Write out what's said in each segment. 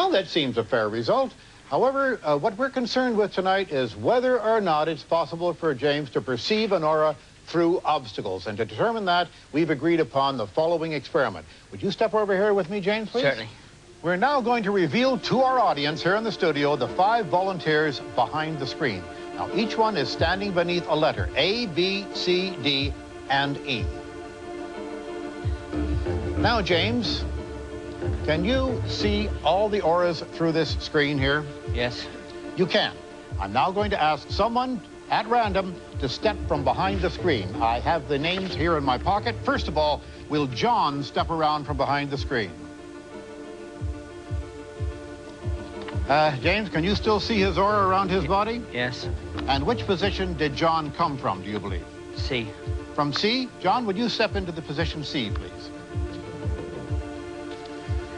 Well, that seems a fair result. However, what we're concerned with tonight is whether or not it's possible for James to perceive an aura through obstacles. And to determine that, we've agreed upon the following experiment. Would you step over here with me, James, please? Certainly. We're now going to reveal to our audience here in the studio the 5 volunteers behind the screen. Now, each one is standing beneath a letter, A, B, C, D, and E. Now, James, can you see all the auras through this screen here? Yes. You can. I'm now going to ask someone at random to step from behind the screen. I have the names here in my pocket. First of all, will John step around from behind the screen? James, can you still see his aura around his body? Yes. And which position did John come from, do you believe? C. From C? John, would you step into the position C, please?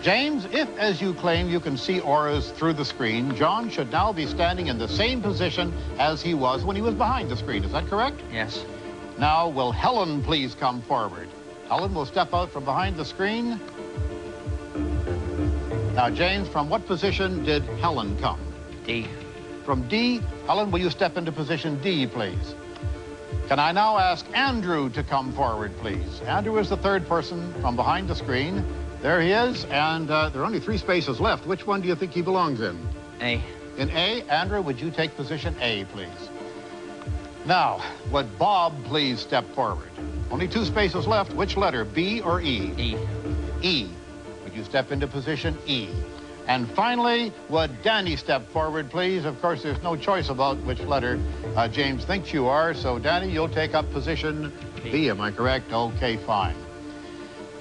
James, if, as you claim, you can see auras through the screen, John should now be standing in the same position as he was when he was behind the screen. Is that correct? Yes. Now, will Helen please come forward? Helen will step out from behind the screen. Now, James, from what position did Helen come? D. From D. Helen, will you step into position D, please? Can I now ask Andrew to come forward, please? Andrew is the 3rd person from behind the screen. There he is, and there are only 3 spaces left. Which one do you think he belongs in? A. In A. Andrew, would you take position A, please? Now, would Bob please step forward? Only 2 spaces left. Which letter, B or E? E. E. Would you step into position E? And finally, would Danny step forward, please? Of course, there's no choice about which letter James thinks you are, so Danny, you'll take up position B, am I correct? Okay, fine.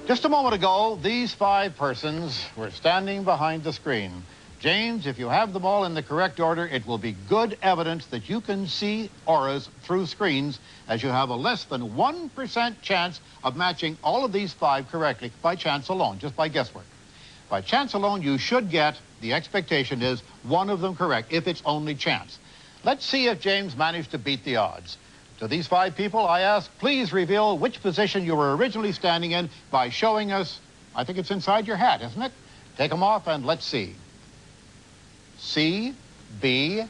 Just a moment ago, these 5 persons were standing behind the screen. James, if you have them all in the correct order, it will be good evidence that you can see auras through screens, as you have a less than 1% chance of matching all of these 5 correctly by chance alone, just by guesswork. By chance alone, you should get, the expectation is, one of them correct, if it's only chance. Let's see if James managed to beat the odds. To these 5 people, I ask, please reveal which position you were originally standing in by showing us, I think it's inside your hat, isn't it? Take them off and let's see. C, B,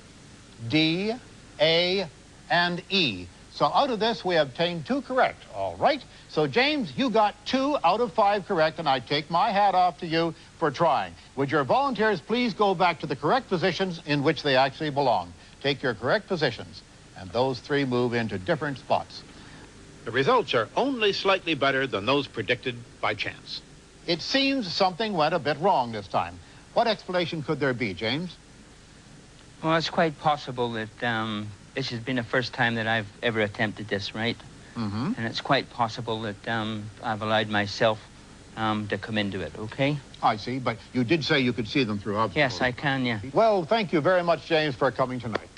D, A, and E. So out of this, we obtained 2 correct. All right. So, James, you got 2 out of 5 correct, and I take my hat off to you for trying. Would your volunteers please go back to the correct positions in which they actually belong? Take your correct positions, and those 3 move into different spots. The results are only slightly better than those predicted by chance. It seems something went a bit wrong this time. What explanation could there be, James? Well, it's quite possible that this has been the first time that I've ever attempted this, right? Mm-hmm. And it's quite possible that I've allowed myself to come into it, okay? I see, but you did say you could see them through obstacles. Yes, I can, yeah. Well, thank you very much, James, for coming tonight.